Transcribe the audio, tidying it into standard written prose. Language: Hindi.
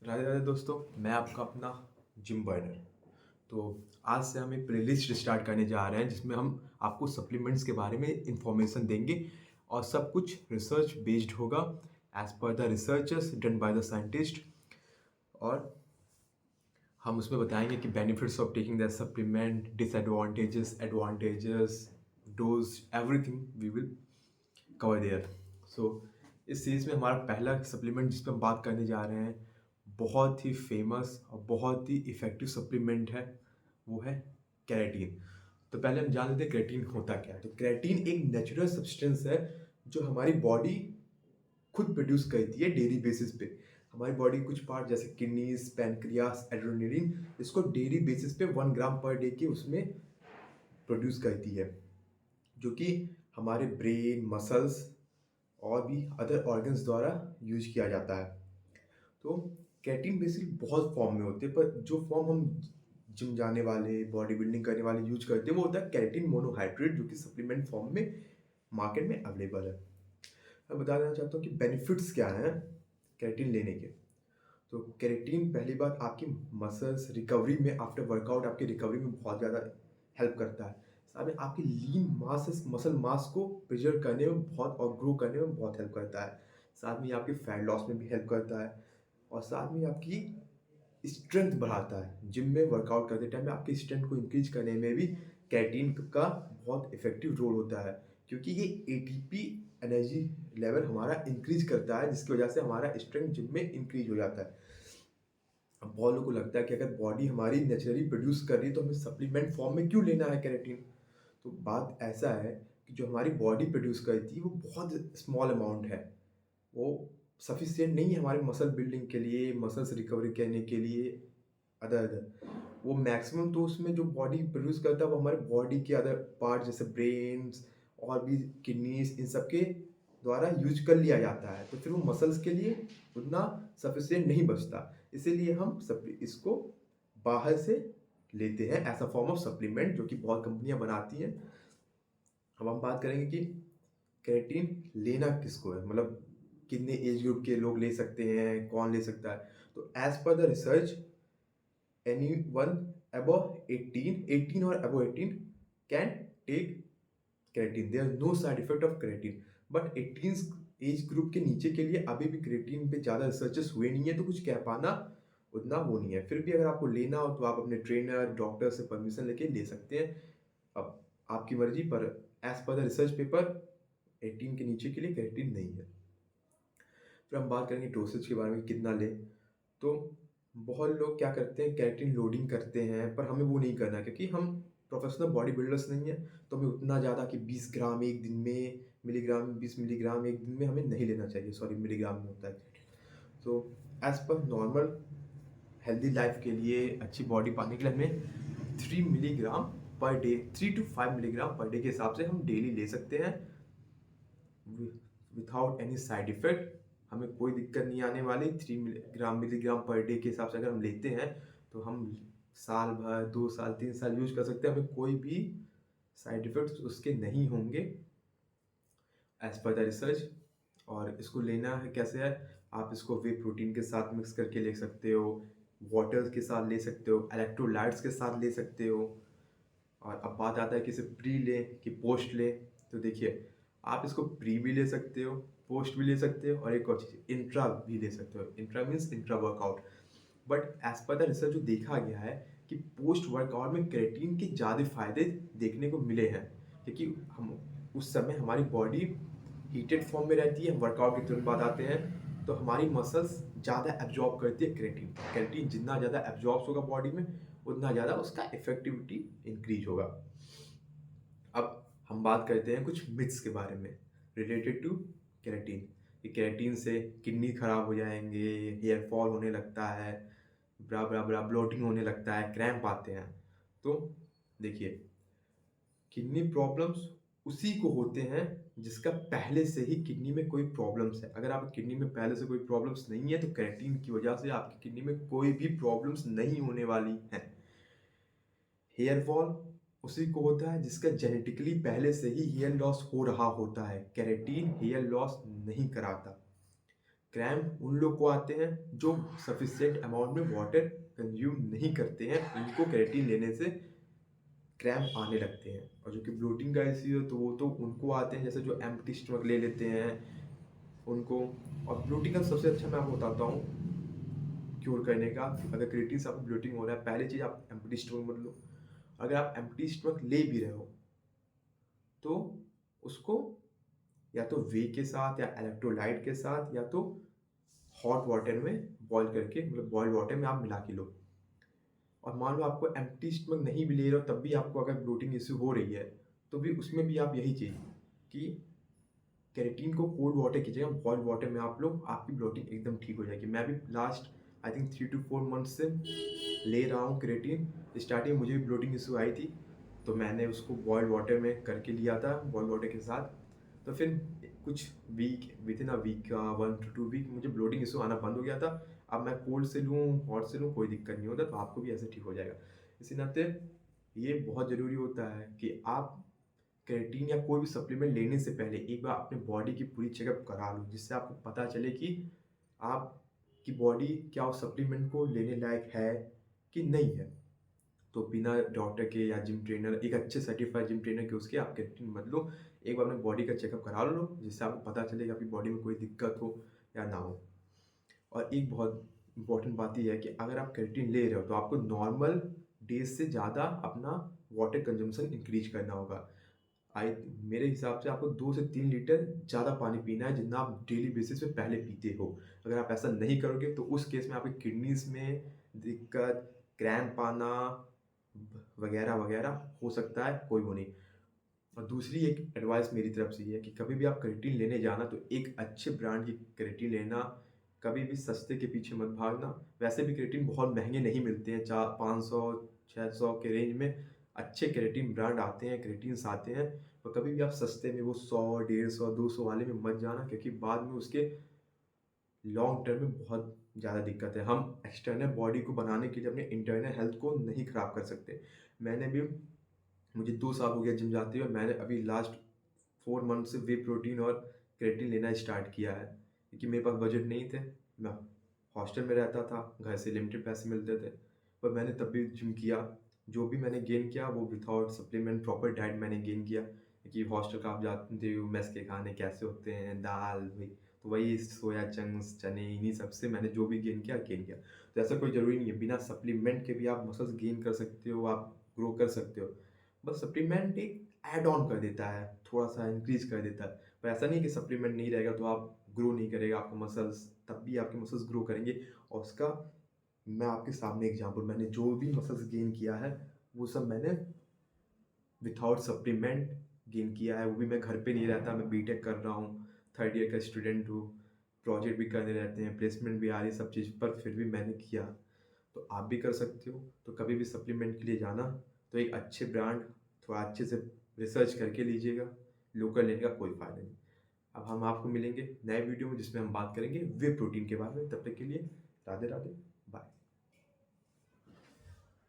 राधे राधे दोस्तों, मैं आपका अपना जिम बर्नर। तो आज से हम एक प्लेलिस्ट स्टार्ट करने जा रहे हैं जिसमें हम आपको सप्लीमेंट्स के बारे में इंफॉर्मेशन देंगे और सब कुछ रिसर्च बेस्ड होगा as per the researchers done by the scientist. और हम उसमें बताएंगे कि benefits of taking the supplement, disadvantages, advantages, dose, everything we will cover there. So इस सीरीज में हमारा पहला सप्लीमेंट जिस पर हम बात करने जा रहे हैं, बहुत ही फेमस और बहुत ही इफ़ेक्टिव सप्लीमेंट है, वो है केराटिन। तो पहले हम जान लेते हैं केराटिन होता क्या है। तो केराटिन एक नेचुरल सब्सटेंस है जो हमारी बॉडी खुद प्रोड्यूस करती है डेली बेसिस पे। हमारी बॉडी के कुछ पार्ट जैसे किडनीज, पैनक्रियास, एड्रेनलिन, इसको डेली बेसिस पे 1 ग्राम पर डे के उसमें प्रोड्यूस करती है, जो कि हमारे ब्रेन, मसल्स और भी अदर ऑर्गन्स द्वारा यूज किया जाता है। तो केराटिन बेसिकली बहुत फॉर्म में होते हैं, पर जो फॉर्म हम जिम जाने वाले, बॉडी बिल्डिंग करने वाले यूज करते हैं वो होता है केराटिन मोनोहाइड्रेट, जो कि सप्लीमेंट फॉर्म में मार्केट में अवेलेबल है। मैं बता देना चाहता हूँ कि बेनिफिट्स क्या हैं केराटिन लेने के। तो केराटिन पहली बात आपकी मसल्स रिकवरी में, आफ्टर वर्कआउट आपकी रिकवरी में बहुत ज़्यादा हेल्प करता है। साथ में आपकी लीन मास, मसल मास को प्रिजर्व करने में बहुत और ग्रो करने में बहुत हेल्प करता है। साथ में ये आपके फैट लॉस में भी हेल्प करता है और साथ में आपकी स्ट्रेंथ बढ़ाता है। जिम में वर्कआउट करते टाइम में आपकी स्ट्रेंथ को इंक्रीज करने में भी केराटिन का बहुत इफेक्टिव रोल होता है, क्योंकि ये एटीपी एनर्जी लेवल हमारा इंक्रीज करता है, जिसकी वजह से हमारा स्ट्रेंथ जिम में इंक्रीज हो जाता है। अब बहुत लोगों को लगता है कि अगर बॉडी हमारी नेचुरली प्रोड्यूस कर रही है तो हमें सप्लीमेंट फॉर्म में क्यों लेना है केराटिन। तो बात ऐसा है कि जो हमारी बॉडी प्रोड्यूस करती है वो बहुत स्मॉल अमाउंट है, वो सफिशिएंट नहीं है हमारे मसल बिल्डिंग के लिए, मसल्स रिकवरी करने के लिए, अदर अदर। वो मैक्सिमम तो उसमें जो बॉडी प्रोड्यूस करता है वो हमारे बॉडी के अदर पार्ट जैसे ब्रेन्स और भी किडनीज, इन सब के द्वारा यूज कर लिया जाता है। तो फिर वो मसल्स के लिए उतना सफिशिएंट नहीं बचता, इसीलिए हम इसको बाहर से लेते हैं ऐसा फॉर्म ऑफ सप्लीमेंट, जो कि बहुत कंपनियां बनाती हैं। अब हम बात करेंगे कि केराटिन लेना किसको है, मतलब कितने एज ग्रुप के लोग ले सकते हैं, कौन ले सकता है। तो as per the research, anyone above 18 or above 18 can take creatine. There is no side effect of creatine, but 18 age group के नीचे के लिए अभी भी क्रिएटिन पे ज़्यादा रिसर्चेस हुए नहीं है, तो कुछ कह पाना उतना वो नहीं है। फिर भी अगर आपको लेना हो तो आप अपने ट्रेनर, डॉक्टर से परमिशन लेके ले सकते हैं। अब आपकी मर्जी, पर as per the research paper 18 के नीचे के लिए क्रिएटिन नहीं है। फिर हम बात करेंगे डोसेज के बारे में, कितना लें। तो बहुत लोग क्या करते हैं, केराटिन लोडिंग करते हैं, पर हमें वो नहीं करना है, क्योंकि हम प्रोफेशनल बॉडी बिल्डर्स नहीं है। तो हमें उतना ज़्यादा कि 20 ग्राम एक दिन में, मिलीग्राम 20 मिलीग्राम एक दिन में हमें नहीं लेना चाहिए। सॉरी, मिलीग्राम में होता है केराटिन। तो एज पर नॉर्मल हेल्दी लाइफ के लिए, अच्छी बॉडी पाने के लिए हमें 3 milligram per day, 3 to 5 milligram per day के हिसाब से हम डेली ले सकते हैं विथआउट एनी साइड इफेक्ट। हमें कोई दिक्कत नहीं आने वाली। 3 मिलीग्राम पर डे के हिसाब से अगर हम लेते हैं तो हम साल भर, 2 साल, 3 साल यूज कर सकते हैं, हमें कोई भी साइड इफेक्ट्स उसके नहीं होंगे एज पर द रिसर्च। और इसको लेना है कैसे है, आप इसको वे प्रोटीन के साथ मिक्स करके ले सकते हो, वाटर के साथ ले सकते हो, इलेक्ट्रोलाइट्स के साथ ले सकते हो। और अब बात आता है कि इसे प्री लें कि पोस्ट लें। तो देखिए, आप इसको प्री भी ले सकते हो, पोस्ट भी ले सकते हो, और एक और चीज़ इंट्रा भी ले सकते हो। Intra means intra workout. But as per the research जो देखा गया है कि पोस्ट वर्कआउट में क्रेटीन के ज़्यादा फायदे देखने को मिले हैं, क्योंकि हम उस समय हमारी बॉडी हीटेड फॉर्म में रहती है, हम वर्कआउट के तुरंत बाद आते हैं, तो हमारी मसल्स ज़्यादा एब्जॉर्ब करती है क्रेटीन। क्रेटीन जितना ज़्यादा एब्जॉर्ब होगा बॉडी में, उतना ज़्यादा उसका इफेक्टिविटी इंक्रीज होगा। अब हम बात करते हैं कुछ मिथ्स के बारे में रिलेटेड टू केराटिन, कि केराटिन से किडनी खराब हो जाएंगे, हेयर फॉल होने लगता है, ब्रा ब्रा ब्रा ब्लोटिंग होने लगता है, क्रैम्प आते हैं। तो देखिए, किडनी प्रॉब्लम्स उसी को होते हैं जिसका पहले से ही किडनी में कोई प्रॉब्लम्स है। अगर आपकी किडनी में पहले से कोई प्रॉब्लम्स नहीं है तो केराटिन की वजह से आपकी किडनी में कोई भी प्रॉब्लम्स नहीं होने वाली हैं। हेयर फॉल उसी को होता है जिसका जेनेटिकली पहले से ही हेयर लॉस हो रहा होता है। केराटिन हेयर लॉस नहीं कराता। क्रैम्प उन लोग को आते हैं जो सफिशिएंट अमाउंट में वाटर कंज्यूम नहीं करते हैं, उनको क्रेटीन लेने से क्रैम्प आने लगते हैं। और जो कि ब्लोटिंग का इश्यू है तो वो तो उनको आते हैं जैसे जो एम्प्टी स्टमक ले लेते हैं उनको। और ब्लोटिंग का सबसे अच्छा मैं आपको बताता हूँ क्योर करने का। अगर क्रेटीन से आपको ब्लोटिंग हो रहा है, पहली चीज़ आप एम्प्टी स्टमक मत लो। अगर आप एम्प्टी स्टमक ले भी रहे हो तो उसको या तो वे के साथ या इलेक्ट्रोलाइट के साथ या तो हॉट वाटर में बॉईल करके, मतलब बॉइल्ड वाटर में आप मिला के लो। और मान लो आपको एम्प्टी स्टमक नहीं भी ले रहे हो तब भी आपको अगर ब्लोटिंग इश्यू हो रही है तो भी उसमें भी आप यही चीज़ कि केराटिन को कोल्ड वाटर की जगह बॉइल्ड वाटर में आप लो, आपकी ब्लोटिंग एकदम ठीक हो जाएगी। मैं भी last I think 3 to 4 month से ले रहा हूँ केराटिन। स्टार्टिंग मुझे भी ब्लोटिंग इशू आई थी तो मैंने उसको बॉइल्ड वाटर में करके लिया था, बॉइल्ड वाटर के साथ। तो फिर कुछ week, within a week का 1 to 2 वीक मुझे ब्लोटिंग इशू आना बंद हो गया था। अब मैं कोल्ड से लूँ हॉट से लूँ कोई दिक्कत नहीं होता, तो आपको भी ऐसे ठीक हो जाएगा। इसी नाते ये बहुत ज़रूरी होता है कि आप क्रेटीन या कोई भी सप्लीमेंट लेने से पहले एक बार अपने बॉडी की पूरी चेकअप करा लो, जिससे आपको पता चले कि आपकी बॉडी क्या उस सप्लीमेंट को लेने लायक है कि नहीं है। तो बिना डॉक्टर के या जिम ट्रेनर, एक अच्छे सर्टिफाइड जिम ट्रेनर के उसके आप क्रेटीन मत लो। एक बार अपने बॉडी का चेकअप करा लो, जिससे आपको पता चले कि आपकी बॉडी में कोई दिक्कत हो या ना हो। और एक बहुत इंपॉर्टेंट बात ये है कि अगर आप क्रेटीन ले रहे हो तो आपको नॉर्मल डेज से ज़्यादा अपना वाटर कंजम्पशन इंक्रीज करना होगा। आई मेरे हिसाब से आपको 2 से 3 लीटर ज़्यादा पानी पीना है जितना आप डेली बेसिस पे पहले पीते हो। अगर आप ऐसा नहीं करोगे तो उस केस में आपकी किडनीज़ में दिक्कत, क्रैम्प आना वगैरह वगैरह हो सकता है, कोई वो नहीं। और दूसरी एक एडवाइस मेरी तरफ से ये है कि कभी भी आप क्रेटीन लेने जाना तो एक अच्छे ब्रांड की क्रेटीन लेना, कभी भी सस्ते के पीछे मत भागना। वैसे भी क्रेटीन बहुत महंगे नहीं मिलते हैं, 500-600 के रेंज में अच्छे क्रेटीन ब्रांड आते हैं, क्रेटीन्स आते हैं। तो कभी भी आप सस्ते में वो 100, 150, 200 वाले में मत जाना, क्योंकि बाद में उसके लॉन्ग टर्म में बहुत ज़्यादा दिक्कत है। हम एक्सटर्नल बॉडी को बनाने के लिए अपने इंटरनल हेल्थ को नहीं ख़राब कर सकते। मैंने भी मुझे 2 साल हो गया जिम जाते हुए, मैंने अभी लास्ट 4 मंथ से वे प्रोटीन और क्रेटीन लेना स्टार्ट किया है, क्योंकि मेरे पास बजट नहीं थे। मैं हॉस्टल में रहता था, घर से लिमिटेड पैसे मिलते थे, पर मैंने तब भी जिम किया। जो भी मैंने गेन किया वो विथआउट सप्लीमेंट प्रॉपर डाइट मैंने गेन किया, क्योंकि हॉस्टल का आप जानते हो मेस के खाने कैसे होते हैं, दाल वही, तो वही सोया चंक्स, चने, इन्हीं सब से मैंने जो भी गेन किया गेन किया। तो ऐसा कोई ज़रूरी नहीं है, बिना सप्लीमेंट के भी आप मसल्स गेन कर सकते हो, आप ग्रो कर सकते हो। बस सप्लीमेंट एक ऐड ऑन कर देता है, थोड़ा-सा इंक्रीज़ कर देता है। पर ऐसा नहीं है कि सप्लीमेंट नहीं रहेगा तो आप ग्रो नहीं करेगा आपका मसल्स, तब भी आपके मसल्स ग्रो करेंगे। और उसका मैं आपके सामने एग्ज़ाम्पल, मैंने जो भी मसल्स गेन किया है, वो सब मैंने विथआउट सप्लीमेंट गेन किया है। वो भी मैं घर पे नहीं रहता, मैं बीटेक कर रहा हूँ, 3rd ईयर का स्टूडेंट हूँ, प्रोजेक्ट भी करने रहते हैं, प्लेसमेंट भी आ रही है, सब चीज़, पर फिर भी मैंने किया। तो आप भी कर सकते हो। तो कभी भी सप्लीमेंट के लिए जाना तो एक अच्छे ब्रांड, थोड़ा अच्छे से रिसर्च करके लीजिएगा, लोकल लेने का कोई फ़ायदा नहीं। अब हम आपको मिलेंगे नए वीडियो में जिसमें हम बात करेंगे वे प्रोटीन के बारे में। तब तक के लिए राधे राधे।